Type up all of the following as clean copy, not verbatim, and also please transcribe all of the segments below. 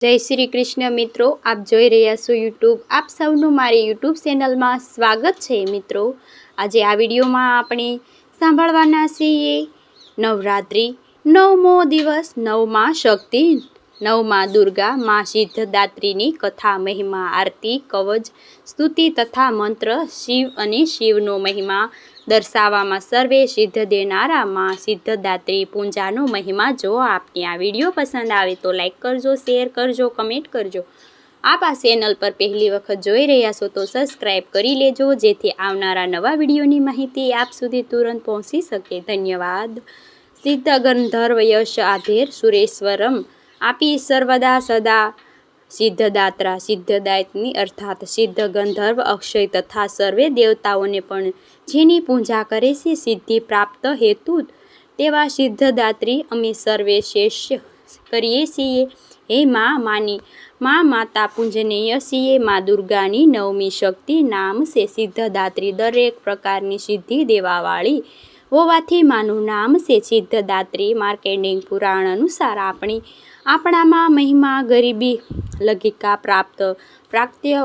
જય શ્રી કૃષ્ણ મિત્રો, આપ જોઈ રહ્યા છો યુટ્યુબ. આપ સૌનું મારી યુટ્યુબ ચેનલમાં સ્વાગત છે. મિત્રો, આજે આ વિડીયોમાં આપણે સાંભળવાના છીએ નવરાત્રિ, 9મો દિવસ, 9માં શક્તિ, 9માં દુર્ગા મા સિદ્ધદાત્રીની કથા, મહિમા, આરતી, કવચ, સ્તુતિ તથા મંત્ર, શિવ અને શિવનો મહિમા દર્શાવવામાં સર્વે સિદ્ધ દેનારા મા સિદ્ધદાત્રી પૂજાનો મહિમા. જો આપને આ વિડીયો પસંદ આવે તો લાઈક કરજો, શેર કરજો, કમેન્ટ કરજો. આપ આ ચેનલ પર પહેલી વખત જોઈ રહ્યા છો તો સબસ્ક્રાઈબ કરી લેજો, જેથી આવનારા નવા વિડીયોની માહિતી આપ સુધી તુરંત પહોંચી શકે. ધન્યવાદ. સિદ્ધ ગંધર્વ યશ આધેર સુરેશ્વરમ આપી સર્વદા સદા સિદ્ધદાત્રા. સિદ્ધદાયની અર્થાત સિદ્ધ ગંધર્વ, અક્ષય તથા સર્વે દેવતાઓને પણ જેની પૂજા કરે છે સિદ્ધિ પ્રાપ્ત હેતુ તેવા સિદ્ધદાત્રી અમે સર્વે શેષ્ય કરીએ છીએ. હે મા માતા પૂજનીય છીએ. મા દુર્ગાની 9મી શક્તિ નામ છે સિદ્ધદાત્રી. દરેક પ્રકારની સિદ્ધિ દેવાવાળી હોવાથી માનું નામ છે સિદ્ધદાત્રી. માર્કેન્ડિંગ પુરાણ અનુસાર આપણામાં મહિમા, ગરીબી, લઘિકા, પ્રાપ્ત્ય,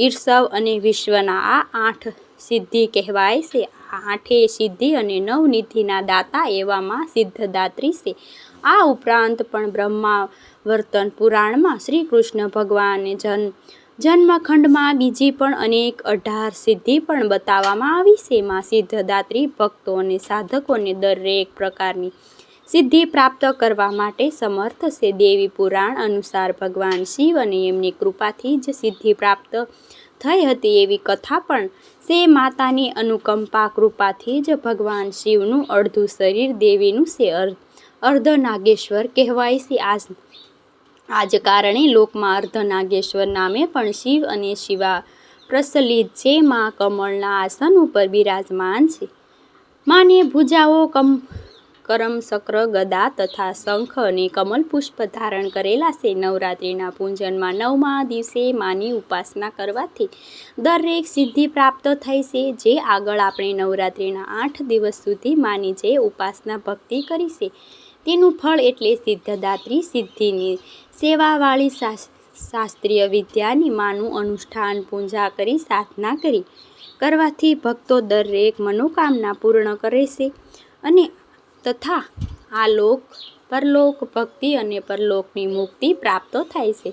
ઈર્ષવ અને વિશ્વના આ 8 સિદ્ધિ કહેવાય છે. આ 8 સિદ્ધિ અને 9 નિધિના દાતા એવા મા સિદ્ધદાત્રી છે. આ ઉપરાંત પણ બ્રહ્માવર્તન પુરાણમાં શ્રી કૃષ્ણ ભગવાનને જન્મખંડમાં બીજી પણ અનેક 18 સિદ્ધિ પણ બતાવવામાં આવી છે. મા સિદ્ધદાત્રી ભક્તો અને સાધકોને દરેક પ્રકારની સિદ્ધિ પ્રાપ્ત કરવા માટે સમર્થ છે. દેવી પુરાણ અનુસાર ભગવાન શિવ અને એમની કૃપાથી જ સિદ્ધિ પ્રાપ્ત થઈ હતી એવી કથા પણ છે. માતાની અનુકંપા કૃપાથી જ ભગવાન શિવનું અડધું શરીર દેવીનું છે અર્ધનાગેશ્વર કહેવાય છે. આ જ કારણે લોકમાં અર્ધનાગેશ્વર નામે પણ શિવ અને શિવા પ્રચલિત છે. મા કમળના આસન ઉપર બિરાજમાન છે. માને ભુજાઓ કરમ, ચક્ર, ગદા તથા શંખ અને કમલ પુષ્પ ધારણ કરેલા છે. નવરાત્રિના પૂજનમાં 9મા દિવસે માની ઉપાસના કરવાથી દરેક સિદ્ધિ પ્રાપ્ત થઈ છે. જે આગળ આપણે નવરાત્રિના 8 દિવસ સુધી માની જે ઉપાસના ભક્તિ કરી છે તેનું ફળ એટલે સિદ્ધદાત્રી. સિદ્ધિની સેવાવાળી શાસ્ત્રીય વિદ્યાની માનું અનુષ્ઠાન, પૂજા કરી, સાધના કરવાથી ભક્તો દરેક મનોકામના પૂર્ણ કરે છે અને તથા આલોક, પરલોક, ભક્તિ અને પરલોકની મુક્તિ પ્રાપ્ત થાય છે.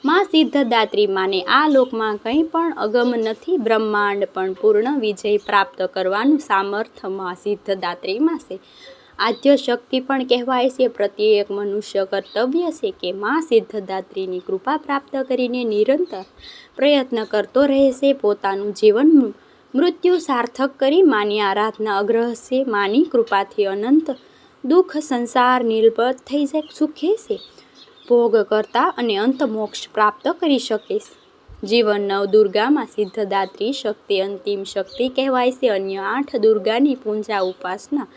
મા સિદ્ધદાત્રી માને આ લોકમાં કંઈ પણ અગમ નથી. બ્રહ્માંડ પણ પૂર્ણ વિજય પ્રાપ્ત કરવાનું સામર્થ્ય મા સિદ્ધદાત્રીમાં છે. આદ્ય શક્તિ પણ કહેવાય છે. પ્રત્યેક મનુષ્ય કર્તવ્ય છે કે મા સિદ્ધદાત્રીની કૃપા પ્રાપ્ત કરીને નિરંતર પ્રયત્ન કરતો રહેશે. પોતાનું જીવન મૃત્યુ સાર્થક કરી માની આરાધના અગ્રહ છે. માની કૃપાથી અનંત દુઃખ સંસાર નિર્બધ થઈ સુખે છે ભોગ કરતા અને અંત મોક્ષ પ્રાપ્ત કરી શકે છે. જીવન 9 દુર્ગામાં સિદ્ધદાત્રી શક્તિ અંતિમ શક્તિ કહેવાય છે. અન્ય 8 દુર્ગાની પૂજા ઉપાસના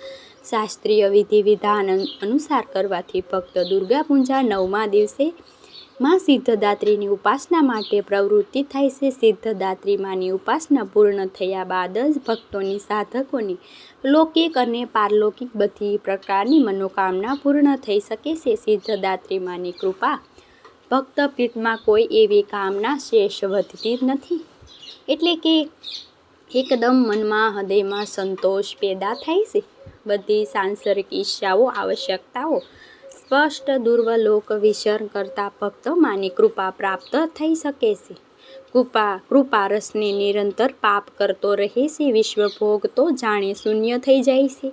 શાસ્ત્રીય વિધિ વિધાન અનુસાર કરવાથી ફક્ત દુર્ગા પૂજા 9મા દિવસે મા સિદ્ધદાત્રીની ઉપાસના માટે પ્રવૃત્તિ થાય છે. સિદ્ધદાત્રી માની ઉપાસના પૂર્ણ થયા બાદ જ ભક્તોની, સાધકોની લૌકિક અને પારલૌકિક બધી પ્રકારની મનોકામના પૂર્ણ થઈ શકે છે. સિદ્ધદાત્રી માની કૃપા ભક્ત પીઠમાં કોઈ એવી કામના શેષ વધતી નથી. એટલે કે એકદમ મનમાં, હૃદયમાં સંતોષ પેદા થાય છે. બધી સાંસારિક ઈચ્છાઓ, આવશ્યકતાઓ સ્પષ્ટ દુર્વલોક વિચરણ કરતા ભક્તો માની કૃપા પ્રાપ્ત થઈ શકે છે. કૃપા રસને નિરંતર પાપ કરતો રહે છે. વિશ્વભોગ તો જાણે શૂન્ય થઈ જાય છે.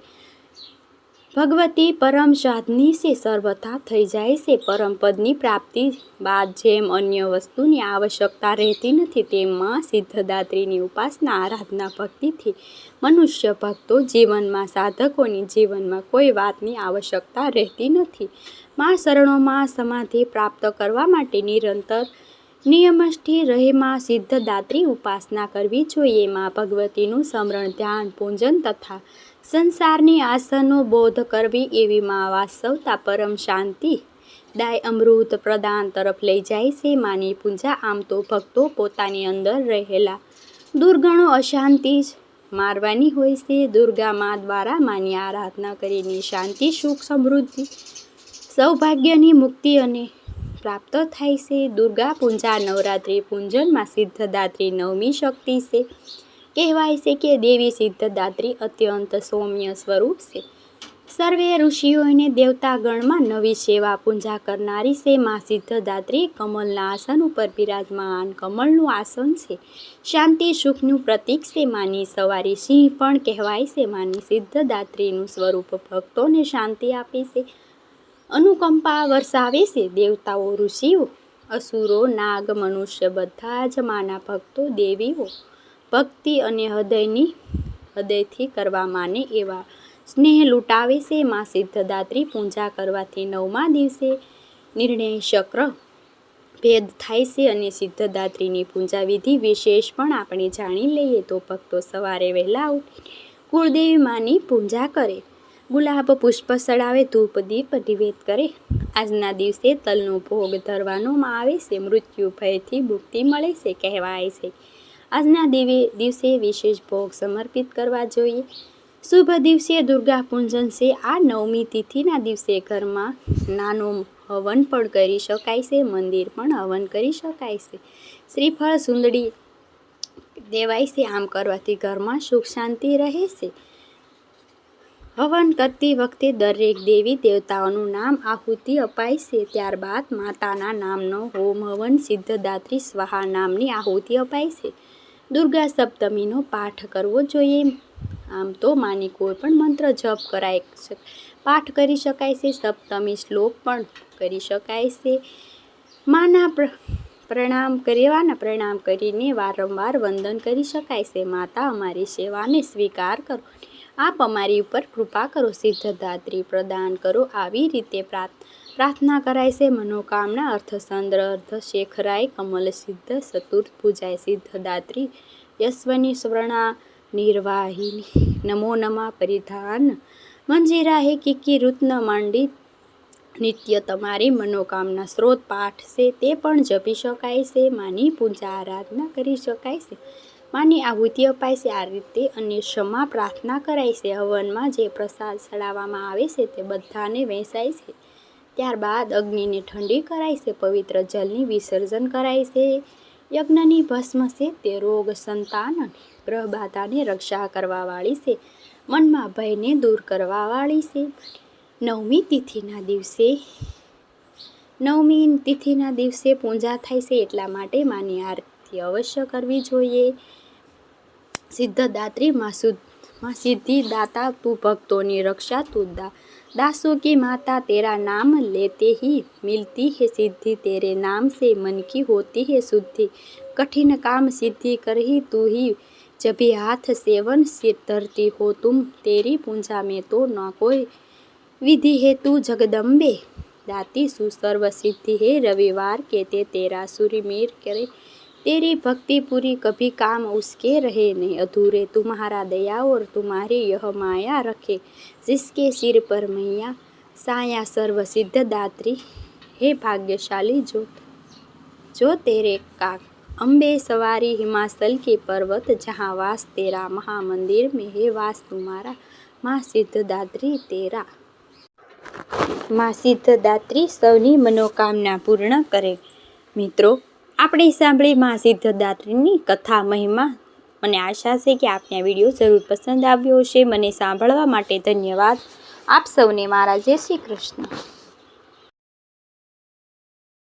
ભગવતી પરમ સાધની છે, સર્વથા થઈ જાય છે. પરમપદની પ્રાપ્તિ બાદ જેમ અન્ય વસ્તુની આવશ્યકતા રહેતી નથી, તેમ મા સિદ્ધદાત્રીની ઉપાસના, આરાધના, ભક્તિથી મનુષ્ય ભક્તો જીવનમાં, સાધકોની જીવનમાં કોઈ વાતની આવશ્યકતા રહેતી નથી. મા શરણોમાં સમાધિ પ્રાપ્ત કરવા માટે નિરંતર નિયમથી રહે મા સિદ્ધદાત્રી ઉપાસના કરવી જોઈએ. મા ભગવતીનું સ્મરણ, ધ્યાન, પૂજન તથા સંસારની આશાનો બોધ કરવી એવી મા વાસ્તવતા પરમ શાંતિ દાય અમૃત પ્રદાન તરફ લઈ જાય છે. માની પૂજા આમ તો ભક્તો પોતાની અંદર રહેલા દુર્ગણો અશાંતિ મારવાની હોય છે. દુર્ગા મા દ્વારા માની આરાધના કરીને શાંતિ, સુખ, સમૃદ્ધિ, સૌભાગ્યની મુક્તિ અને પ્રાપ્ત થાય છે. દુર્ગા પૂજા નવરાત્રિ પૂજનમાં સિદ્ધદાત્રી નવમી શક્તિ છે. કહેવાય છે કે દેવી સિદ્ધદાત્રી અત્યંત સૌમ્ય સ્વરૂપ છે. સર્વે ઋષિઓને દેવતાગણમાં નવી સેવા પૂજા કરનારી છે. માં સિદ્ધદાત્રી કમલના આસન ઉપર બિરાજમાન કમળનું આસન છે. શાંતિ સુખનું પ્રતીક છે. માની સવારી સિંહ પણ કહેવાય છે. માની સિદ્ધદાત્રીનું સ્વરૂપ ભક્તોને શાંતિ આપે છે, અનુકંપા વરસાવે છે. દેવતાઓ, ઋષિઓ, અસુરો, નાગ, મનુષ્ય બધા જ માના ભક્તો. દેવીઓ ભક્તિ અને હૃદયથી કરવા માને એવા સ્નેહ લૂંટાવે છે. માં સિદ્ધદાત્રી પૂજા કરવાથી 9મા દિવસે નિર્ણય ચક્ર ભેદ થાય છે. અને સિદ્ધદાત્રીની પૂજા વિધિ વિશેષ પણ આપણે જાણી લઈએ તો ભક્તો સવારે વહેલા ઉઠી કુળદેવી માની પૂજા કરે, ગુલાબ પુષ્પ ચડાવે, ધૂપ દીપ નિવેદ કરે. આજના દિવસે તલનો ભોગ ધરવામાં આવે છે. મૃત્યુ ભયથી મુક્તિ મળે છે. કહેવાય છે આજના દિવસે વિશેષ ભોગ સમર્પિત કરવા જોઈએ. શુભ દિવસે દુર્ગા પૂજન છે. આ 9મી તિથિના દિવસે ઘરમાં નાનો હવન પણ કરી શકાય છે. મંદિર પણ હવન કરી શકાય છે. શ્રીફળ સુંદડી દેવાય છે. આમ કરવાથી ઘરમાં સુખ શાંતિ રહે છે. હવન કરતી વખતે દરેક દેવી દેવતાઓનું નામ આહુતિ અપાય છે. ત્યારબાદ માતાના નામનો હોમ હવન સિદ્ધદાત્રી સ્વાહા નામની આહુતિ અપાય છે. દુર્ગા સપ્તમીનો પાઠ કરવો જોઈએ. આમ તો માની કોઈ પણ મંત્ર જપ પાઠ કરી શકાય છે. સપ્તમી શ્લોક પણ કરી શકાય છે. માના પ્રણામ કરીને વારંવાર વંદન કરી શકાય છે. માતા, અમારી સેવાને સ્વીકાર કરો, આપ અમારી ઉપર કૃપા કરો, સિદ્ધદાત્રી પ્રદાન કરો. આવી રીતે પ્રાર્થના કરાય છે. મનોકામના અર્થચંદ્ર અર્ધશેખરાય કમલ સિદ્ધ ચતુર્ભુજાય સિદ્ધદાત્રી યશ્વની સ્વર્ણા નિર્વાહિની નમો નમઃ પરિધાન મંજીરા હે કિકિરુત્ન માંડિત. નિત્ય તમારી મનોકામના સ્ત્રોત પાઠ છે તે પણ જપી શકાય છે. માની પૂજા આરાધના કરી શકાય છે. માની આહુતિ અપાય છે. આ રીતે અને ક્ષમા પ્રાર્થના કરાય છે. હવનમાં જે પ્રસાદ ચડાવવામાં આવે છે તે બધાને વહેંચાય છે. ત્યારબાદ અગ્નિને ઠંડી કરાય છે. પવિત્ર જલની વિસર્જન કરાય છે. યજ્ઞની ભસ્મ છે તે રોગ, સંતાન અને ગ્રહબાધાને રક્ષા કરવાવાળી છે. મનમાં ભયને દૂર કરવાવાળી છે. 9મી તિથિના દિવસે પૂજા થાય છે. એટલા માટે માની આરતી અવશ્ય કરવી જોઈએ. સિદ્ધદાત્રી માં સિદ્ધિ દાતા તું ભક્તોની રક્ષા તું दासों की माता तेरा नाम लेते ही मिलती है सिद्धि तेरे नाम से मन की होती है शुद्धि कठिन काम सिद्धि कर ही तू ही जब भी हाथ सेवन सिर धरती हो तुम तेरी पूजा में तो न कोई विधि है तू जगदम्बे दाती सुसर्व सिद्धि है रविवार कहते तेरा सूर्य मीर करे तेरी भक्ति पूरी कभी काम उसके रहे नहीं अधूरे तुम्हारा दया और तुम्हारी यह माया रखे जिसके सिर पर मैया साया सर्व सिद्धदात्री हे भाग्यशाली जो तेरे का अम्बे सवारी हिमाचल के पर्वत जहाँ वास तेरा महामंदिर में है वास तुम्हारा माँ सिद्धदात्री तेरा माँ सिद्धदात्री સૌની મનોકામના પૂર્ણ કરે. મિત્રો, આપણે સાંભળી માં સિદ્ધદાત્રીની કથા મહિમા અને આશા છે કે આપને આ વિડીયો જરૂર પસંદ આવ્યો હશે. મને સાંભળવા માટે ધન્યવાદ. આપ સૌને મારા જય શ્રી કૃષ્ણ.